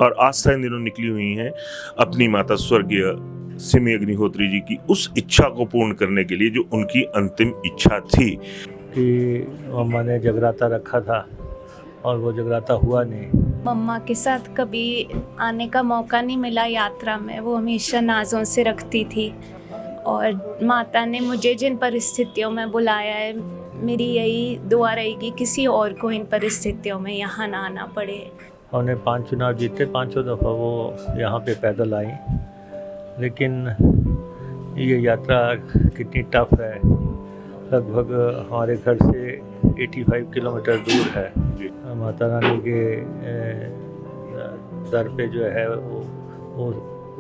और आस्था इन दिनों निकली हुई हैं अपनी माता स्वर्गीय सिमी अग्निहोत्री जी की उस इच्छा को पूर्ण करने के लिए जो उनकी अंतिम इच्छा थी कि मम्मा ने जगराता रखा था और वो जगराता हुआ नहीं। मम्मा के साथ कभी आने का मौका नहीं मिला यात्रा में, वो हमेशा नाज़ों से रखती थी। और माता ने मुझे जिन परिस्थितियों में बुलाया है, मेरी यही दुआ रहेगी किसी और को इन परिस्थितियों में यहाँ ना आना पड़े। हमने 5 चुनाव जीते, 5 दफ़ा वो यहाँ पे पैदल आई, लेकिन ये यात्रा कितनी टफ है। लगभग हमारे घर से 85 किलोमीटर दूर है। माता रानी के दर पे जो है वो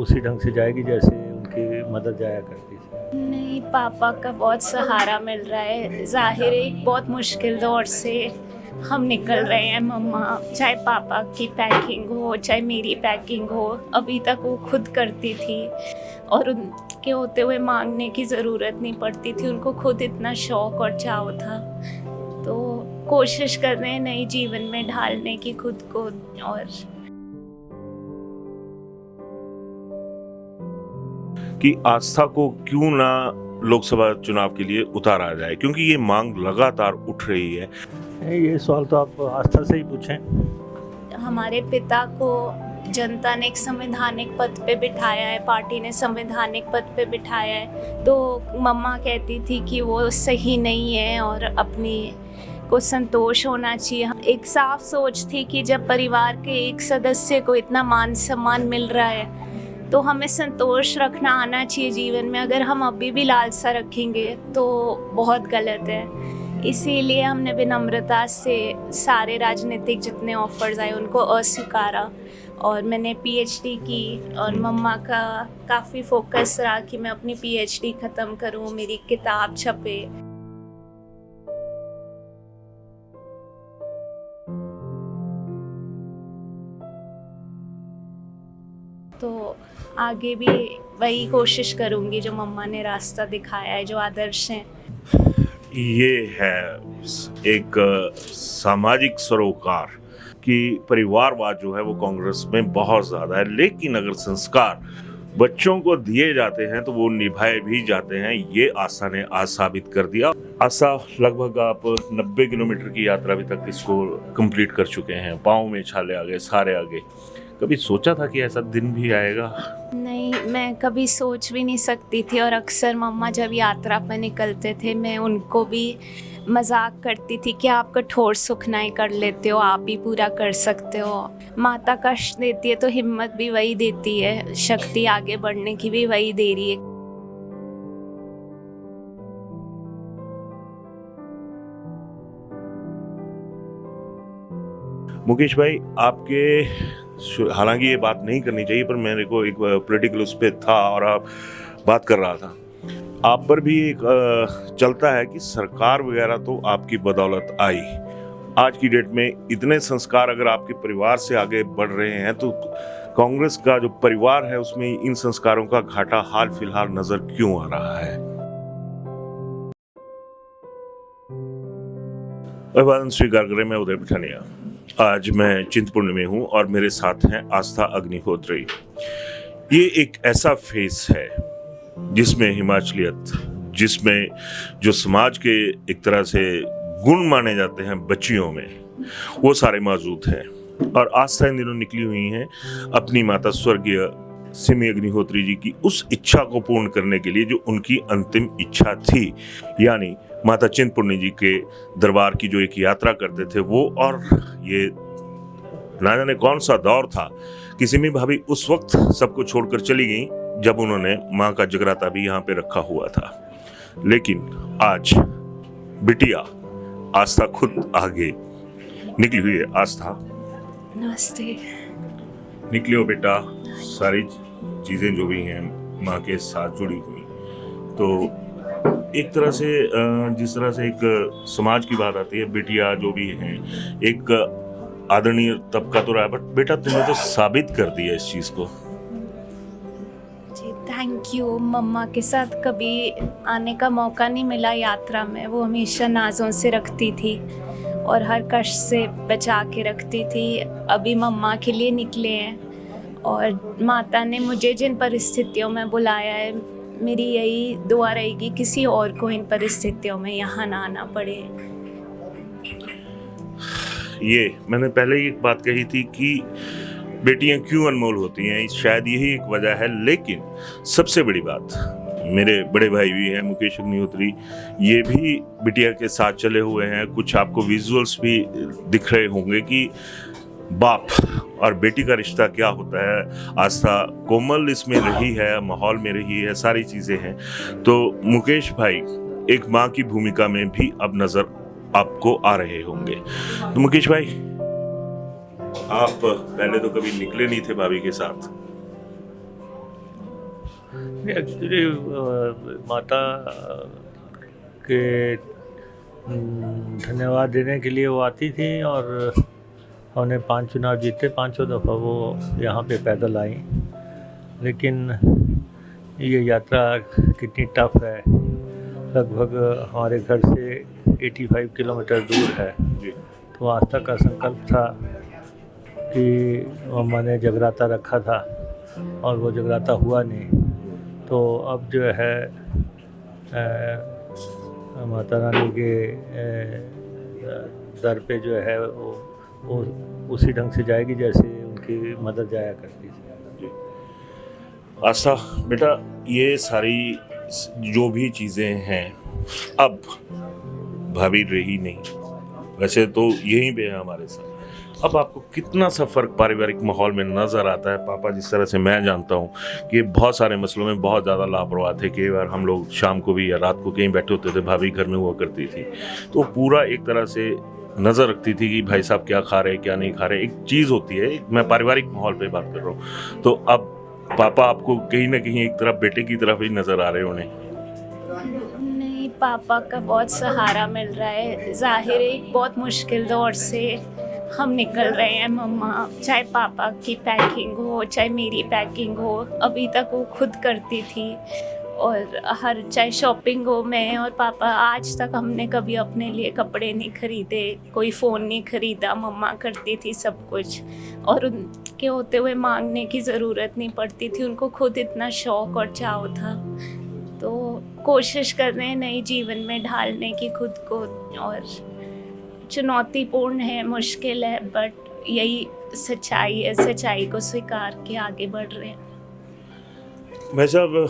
उसी ढंग से जाएगी जैसे उनकी मदर जाया करती थी। नहीं, पापा का बहुत सहारा मिल रहा है। ज़ाहिर है एक बहुत मुश्किल दौर से हम निकल रहे हैं। मम्मा, चाहे पापा की पैकिंग हो चाहे मेरी पैकिंग हो, अभी तक वो खुद करती थी और उनके होते हुए मांगने की ज़रूरत नहीं पड़ती थी। उनको खुद इतना शौक़ और चाव था, तो कोशिश कर रहे हैं नई जीवन में ढालने की खुद को। और कि आस्था को क्यों ना लोकसभा चुनाव के लिए उतारा जाए, क्योंकि ये मांग लगातार उठ रही है। ये सवाल तो आप आस्था से ही पूछें। हमारे पिता को जनता ने एक संवैधानिक पद पे बिठाया है, पार्टी ने संवैधानिक पद पे बिठाया है, तो मम्मा कहती थी कि वो सही नहीं है और अपनी को संतोष होना चाहिए। एक साफ सोच थी कि जब परिवार के एक सदस्य को इतना मान सम्मान मिल रहा है तो हमें संतोष रखना आना चाहिए जीवन में। अगर हम अभी भी लालसा रखेंगे तो बहुत गलत है। इसीलिए हमने विनम्रता से सारे राजनीतिक जितने ऑफर्स आए उनको अस्वीकारा और मैंने पीएचडी की। और मम्मा का काफ़ी फोकस रहा कि मैं अपनी पीएचडी ख़त्म करूं, मेरी किताब छपे। तो आगे भी वही कोशिश करूंगी जो मम्मा ने रास्ता दिखाया है, जो आदर्श हैं। ये है एक सामाजिक सरोकार कि परिवारवाद जो है वो कांग्रेस में बहुत ज़्यादा है, लेकिन अगर संस्कार बच्चों को दिए जाते हैं तो वो निभाए भी जाते हैं। ये आस्था ने आज साबित कर दिया। आस्था, लगभग आप 90 किलोमीटर की यात्रा अभी तक इसको कंप्लीट कर चुके हैं। पाँव में छाले आ गए, सारे आ गए। कभी सोचा था कि ऐसा दिन भी आएगा? नहीं, मैं कभी सोच भी नहीं सकती थी। और अक्सर मम्मा जब यात्रा पर निकलते थे, मैं उनको भी मजाक करती थी कि आप कठोर सुखनाएं कर लेते हो, आप ही पूरा कर सकते हो। माता कष्ट देती है तो हिम्मत भी वही देती है, शक्ति आगे बढ़ने की भी वही दे रही है। मुकेश भाई, आपके, हालांकि ये बात नहीं करनी चाहिए पर मेरे को एक पॉलिटिकल उस पर था और आप बात कर रहा था, आप पर भी एक चलता है कि सरकार वगैरह तो आपकी बदौलत आई। आज की डेट में इतने संस्कार अगर आपके परिवार से आगे बढ़ रहे हैं तो कांग्रेस का जो परिवार है उसमें इन संस्कारों का घाटा हाल फिलहाल नजर क्यों आ रहा है? अभिवादन स्वीकार करें, मैं उदय पठानिया। आज मैं चिंतपूर्ण में हूँ और मेरे साथ हैं आस्था अग्निहोत्री। ये एक ऐसा फेस है जिसमें हिमाचलियत, जिसमें जो समाज के एक तरह से गुण माने जाते हैं बच्चियों में, वो सारे मौजूद हैं। और आस्था इन दिनों निकली हुई हैं अपनी माता स्वर्गीय सिमी अग्निहोत्री जी की उस इच्छा को पूर्ण करने के लिए जो उनकी अंतिम इच्छा थी, यानी माता चिंतपूर्णी जी के दरबार की जो एक यात्रा करते थे वो। और ये ना जाने कौन सा दौर था कि सिमी भाभी उस वक्त सबको छोड़कर चली गई जब उन्होंने माँ का जगराता भी यहाँ पे रखा हुआ था। लेकिन आज बिटिया आस्था खुद आगे निकली हुई है। आस्था, नमस्ते। निकली हो बेटा, सारी चीज़ें जो भी हैं माँ के साथ जुड़ी हुई। तो एक तरह से जिस तरह से एक समाज की बात आती है, बिटिया जो भी है एक आदरणीय तबका तो रहा है, बट बेटा तुमने तो साबित कर दिया इस चीज़ को। जी, थैंक यू। मम्मा के साथ कभी आने का मौका नहीं मिला यात्रा में। वो हमेशा नाज़ों से रखती थी और हर कष्ट से बचा के रखती थी। अभी मम्मा के लिए निकले हैं और माता ने मुझे जिन परिस्थितियों में बुलाया है, मेरी यही दुआ रहेगी किसी और को इन परिस्थितियों में यहाँ ना आना पड़े। ये मैंने पहले ही एक बात कही थी कि बेटियां क्यों अनमोल होती हैं, शायद यही एक वजह है। लेकिन सबसे बड़ी बात, मेरे बड़े भाई भी हैं मुकेश अग्निहोत्री, ये भी बिटिया के साथ चले हुए हैं। कुछ आपको विजुअल्स भी दिख रहे होंगे कि बाप और बेटी का रिश्ता क्या होता है। आस्था कोमल इसमें रही है, माहौल में रही है, सारी चीज़ें हैं। तो मुकेश भाई एक माँ की भूमिका में भी अब नज़र आपको आ रहे होंगे। तो मुकेश भाई, आप पहले तो कभी निकले नहीं थे भाभी के साथ। एक्चुअली माता के धन्यवाद देने के लिए वो आती थी और हमने 5 चुनाव जीते, 5 दफ़ा वो यहाँ पे पैदल आई। लेकिन ये यात्रा कितनी टफ है, लगभग हमारे घर से 85 किलोमीटर दूर है। तो आस्था का संकल्प था कि मम्मा ने जगराता रखा था और वो जगराता हुआ नहीं। तो अब जो है माता रानी के दर पे जो है वो उसी ढंग से जाएगी जैसे उनकी मदर जाया करती थी। आस्था बेटा, ये सारी जो भी चीज़ें हैं, अब भाभी रही नहीं, वैसे तो यहीं पे है हमारे साथ। अब आपको कितना सा फर्क पारिवारिक माहौल में नज़र आता है? पापा जिस तरह से मैं जानता हूँ कि बहुत सारे मसलों में बहुत ज़्यादा लापरवाह थे। कई बार हम लोग शाम को भी या रात को कहीं बैठे होते थे, भाभी घर में हुआ करती थी, तो पूरा एक तरह से नज़र रखती थी कि भाई साहब क्या खा रहे क्या नहीं खा रहे। एक चीज़ होती है, मैं पारिवारिक माहौल पे बात कर रहा हूँ। तो अब पापा आपको कहीं ना कहीं एक तरफ बेटे की तरफ ही नज़र आ रहे होने। नहीं, पापा का बहुत सहारा मिल रहा है। जाहिर है एक बहुत मुश्किल दौर से हम निकल रहे हैं। मम्मा, चाहे पापा की पैकिंग हो चाहे मेरी पैकिंग हो, अभी तक वो खुद करती थी। और हर चाहे शॉपिंग हो, मैं और पापा आज तक हमने कभी अपने लिए कपड़े नहीं खरीदे, कोई फ़ोन नहीं खरीदा। मम्मा करती थी सब कुछ और उनके होते हुए मांगने की ज़रूरत नहीं पड़ती थी। उनको खुद इतना शौक़ और चाव था। तो कोशिश कर रहे हैं नए जीवन में ढालने की खुद को। और चुनौतीपूर्ण है, मुश्किल है, बट यही सच्चाई है। सच्चाई को स्वीकार के आगे बढ़ रहे हैं। भाई साहब,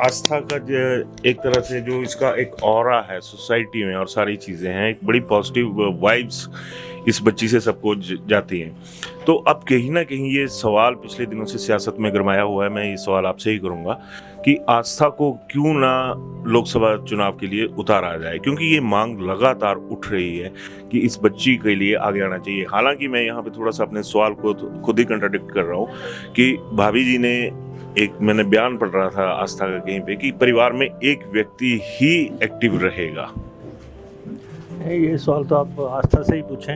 आस्था का जो एक तरह से जो इसका एक ऑरा है सोसाइटी में और सारी चीज़ें हैं, एक बड़ी पॉजिटिव वाइब्स इस बच्ची से सबको जाती हैं। तो अब कहीं ना कहीं ये सवाल पिछले दिनों से सियासत में गरमाया हुआ है। मैं ये सवाल आपसे ही करूँगा कि आस्था को क्यों ना लोकसभा चुनाव के लिए उतारा जाए, क्योंकि ये मांग लगातार उठ रही है कि इस बच्ची के लिए आगे आना चाहिए। हालांकि मैं यहाँ पे थोड़ा सा अपने सवाल को खुद ही कंट्राडिक्ट कर रहा हूँ कि भाभी जी ने मैंने बयान पढ़ रहा था आस्था का कहीं पे कि परिवार में एक व्यक्ति ही एक्टिव रहेगा। ये सवाल तो आप आस्था से ही पूछें।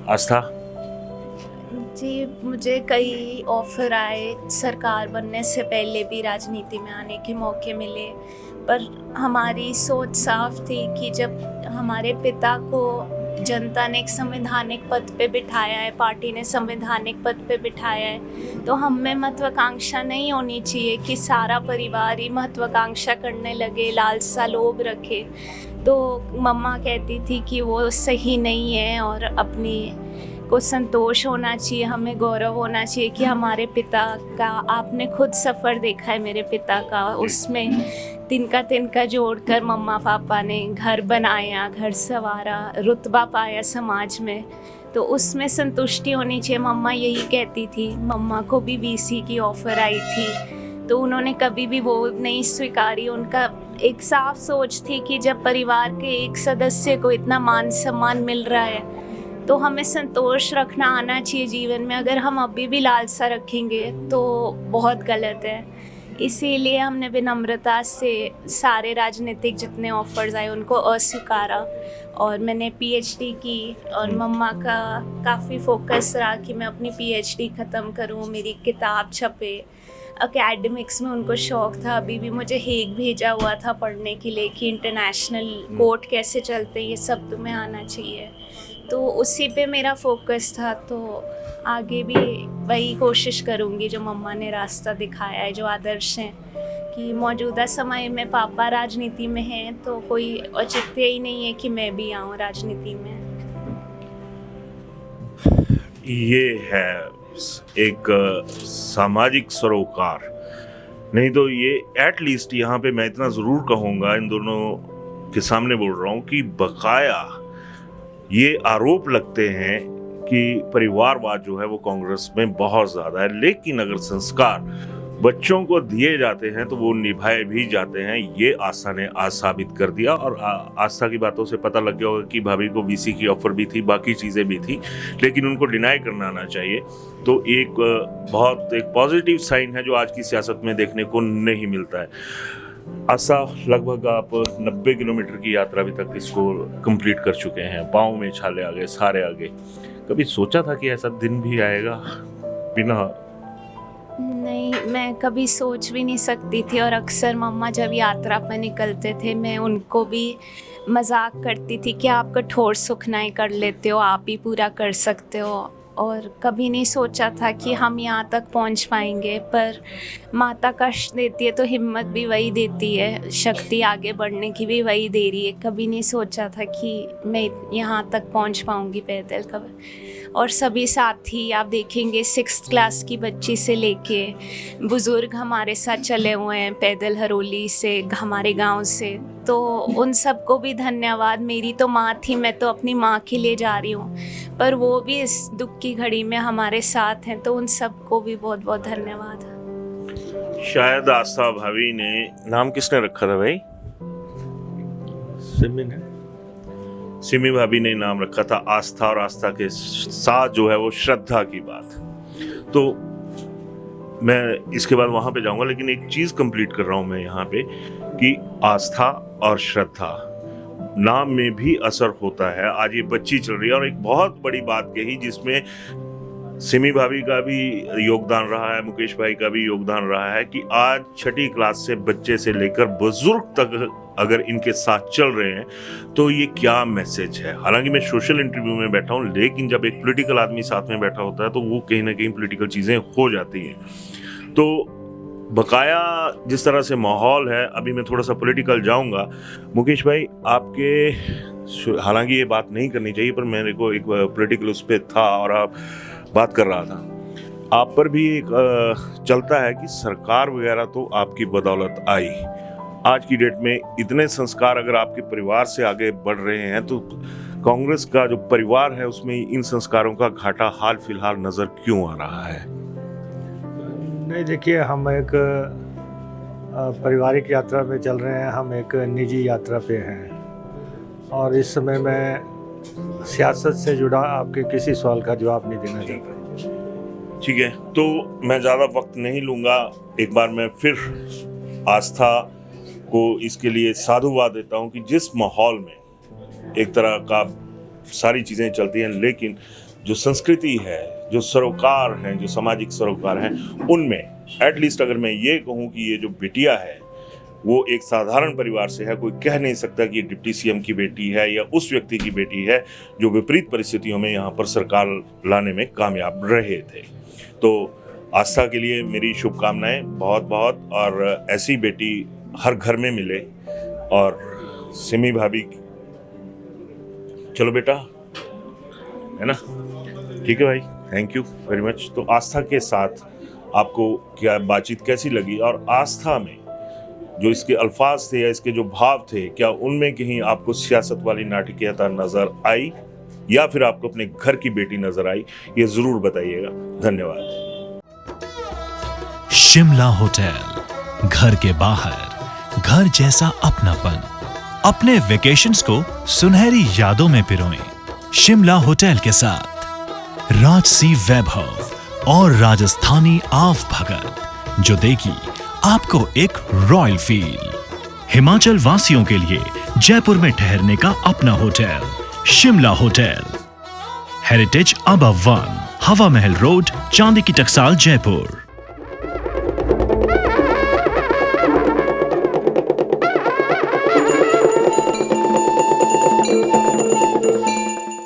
आस्था जी, मुझे कई ऑफ़र आए, सरकार बनने से पहले भी राजनीति में आने के मौके मिले, पर हमारी सोच साफ थी कि जब हमारे पिता को जनता ने एक संवैधानिक पद पे बिठाया है, पार्टी ने संवैधानिक पद पे बिठाया है, तो हम में महत्वाकांक्षा नहीं होनी चाहिए कि सारा परिवार ही महत्वाकांक्षा करने लगे, लालसा लोभ रखे। तो मम्मा कहती थी कि वो सही नहीं है और अपनी को संतोष होना चाहिए, हमें गौरव होना चाहिए कि हमारे पिता का, आपने खुद सफ़र देखा है मेरे पिता का, उसमें तिनका जोड़कर मम्मा पापा ने घर बनाया, घर संवारा, रुतबा पाया समाज में, तो उसमें संतुष्टि होनी चाहिए। मम्मा यही कहती थी। मम्मा को भी वीसी की ऑफ़र आई थी तो उन्होंने कभी भी वो नहीं स्वीकारी। उनका एक साफ सोच थी कि जब परिवार के एक सदस्य को इतना मान सम्मान मिल रहा है तो हमें संतोष रखना आना चाहिए जीवन में। अगर हम अभी भी लालसा रखेंगे तो बहुत गलत है। इसीलिए हमने विनम्रता से सारे राजनीतिक जितने ऑफर्स आए उनको अस्वीकारा और मैंने पीएचडी की। और मम्मा का काफ़ी फोकस रहा कि मैं अपनी पीएचडी ख़त्म करूं, मेरी किताब छपे। एकेडमिक्स में उनको शौक़ था। अभी भी मुझे हेग भेजा हुआ था पढ़ने के लिए कि इंटरनेशनल कोर्ट कैसे चलते हैं, ये सब तुम्हें आना चाहिए। तो उसी पे मेरा फोकस था। तो आगे भी वही कोशिश करूँगी जो मम्मा ने रास्ता दिखाया है, जो आदर्श हैं कि मौजूदा समय में पापा राजनीति में हैं तो कोई औचित्य ही नहीं है कि मैं भी आऊँ राजनीति में। ये है एक सामाजिक सरोकार, नहीं तो ये एटलीस्ट यहाँ पे मैं इतना ज़रूर कहूँगा, इन दोनों के सामने बोल रहा हूँ कि बकाया ये आरोप लगते हैं कि परिवारवाद जो है वो कांग्रेस में बहुत ज़्यादा है, लेकिन अगर संस्कार बच्चों को दिए जाते हैं तो वो निभाए भी जाते हैं। ये आस्था ने आज साबित कर दिया। और आस्था की बातों से पता लग गया होगा कि भाभी को वीसी की ऑफर भी थी, बाकी चीज़ें भी थी, लेकिन उनको डिनाई करना आना चाहिए। तो एक बहुत एक पॉजिटिव साइन है जो आज की सियासत में देखने को नहीं मिलता है। आस्था, लगभग आप 90 किलोमीटर की यात्रा अभी तक इसको कंप्लीट कर चुके हैं, पाँव में छाले आ गए, सारे आ गए। कभी सोचा था कि ऐसा दिन भी आएगा? बिना नहीं, मैं कभी सोच भी नहीं सकती थी। और अक्सर मम्मा जब यात्रा पर निकलते थे मैं उनको भी मजाक करती थी कि आप कठोर सुखनाएं कर लेते हो, आप ही पूरा कर सकते हो। और कभी नहीं सोचा था कि हम यहाँ तक पहुँच पाएंगे। पर माता कष्ट देती है तो हिम्मत भी वही देती है, शक्ति आगे बढ़ने की भी वही दे रही है। कभी नहीं सोचा था कि मैं यहाँ तक पहुँच पाऊँगी पैदल कभी। और सभी साथी आप देखेंगे 6th क्लास की बच्ची से लेके बुज़ुर्ग हमारे साथ चले हुए हैं पैदल, हरोली से, हमारे गांव से। तो उन सबको भी धन्यवाद। मेरी तो माँ थी, मैं तो अपनी माँ के लिए जा रही हूँ, पर वो भी इस दुख की घड़ी में हमारे साथ हैं। तो उन सबको भी बहुत बहुत धन्यवाद। शायद आस्था भाभी ने, नाम किसने रखा था भाई? सिमी ने, सिमी भाभी ने नाम रखा था आस्था, और आस्था के साथ जो है वो श्रद्धा की बात। तो मैं इसके बाद वहां पे जाऊंगा, लेकिन एक चीज कंप्लीट कर रहा हूं मैं यहाँ पे कि आस्था और श्रद्धा नाम में भी असर होता है। आज ये बच्ची चल रही है और एक बहुत बड़ी बात कही जिसमें सिमी भाभी का भी योगदान रहा है, मुकेश भाई का भी योगदान रहा है कि आज 6ठी क्लास से बच्चे से लेकर बुजुर्ग तक अगर इनके साथ चल रहे हैं तो ये क्या मैसेज है। हालांकि मैं सोशल इंटरव्यू में बैठा हूं, लेकिन जब एक पॉलिटिकल आदमी साथ में बैठा होता है तो वो कहीं ना कहीं पॉलिटिकल चीज़ें हो जाती हैं। तो बकाया जिस तरह से माहौल है, अभी मैं थोड़ा सा पॉलिटिकल जाऊंगा। मुकेश भाई, आपके, हालांकि ये बात नहीं करनी चाहिए पर मेरे को एक पॉलिटिकल उस पर था और आप बात कर रहा था, आप पर भी एक चलता है कि सरकार वगैरह तो आपकी बदौलत आई। आज की डेट में इतने संस्कार अगर आपके परिवार से आगे बढ़ रहे हैं तो कांग्रेस का जो परिवार है उसमें इन संस्कारों का घाटा हाल फिलहाल नजर क्यों आ रहा है? नहीं, देखिए, हम एक पारिवारिक यात्रा में चल रहे हैं, हम एक निजी यात्रा पे हैं। और इस समय मैं सियासत से जुड़ा आपके किसी सवाल का जवाब नहीं देना चाहता। ठीक है, तो मैं ज़्यादा वक्त नहीं लूँगा। एक बार मैं फिर आस्था को इसके लिए साधुवाद देता हूँ कि जिस माहौल में एक तरह का सारी चीज़ें चलती हैं, लेकिन जो संस्कृति है, जो सरोकार हैं, जो सामाजिक सरोकार हैं, उनमें एटलीस्ट अगर मैं ये कहूँ कि ये जो बिटिया है वो एक साधारण परिवार से है। कोई कह नहीं सकता कि ये डिप्टी सीएम की बेटी है या उस व्यक्ति की बेटी है जो विपरीत परिस्थितियों में यहाँ पर सरकार लाने में कामयाब रहे थे। तो आस्था के लिए मेरी शुभकामनाएं बहुत बहुत, और ऐसी बेटी हर घर में मिले। और सिमी भाभी, चलो बेटा, है ना? ठीक है भाई, थैंक यू वेरी मच। तो आस्था के साथ आपको क्या बातचीत कैसी लगी, और आस्था में जो इसके अल्फाज थे या इसके जो भाव थे, क्या उनमें कहीं आपको सियासत वाली नाटकीयता नजर आई या फिर आपको अपने घर की बेटी नजर आई? ये जरूर बताइएगा। धन्यवाद। शिमला होटल, घर के बाहर घर जैसा अपनापन। अपने वेकेशंस को सुनहरी यादों में पिरोएं शिमला होटल के साथ। राजसी वैभव और राजस्थानी आव भगत जो देगी आपको एक रॉयल फील। हिमाचल वासियों के लिए जयपुर में ठहरने का अपना hotel Shimla hotel. Heritage above 1, हवा महल रोड, चांदी की टकसाल, जयपुर।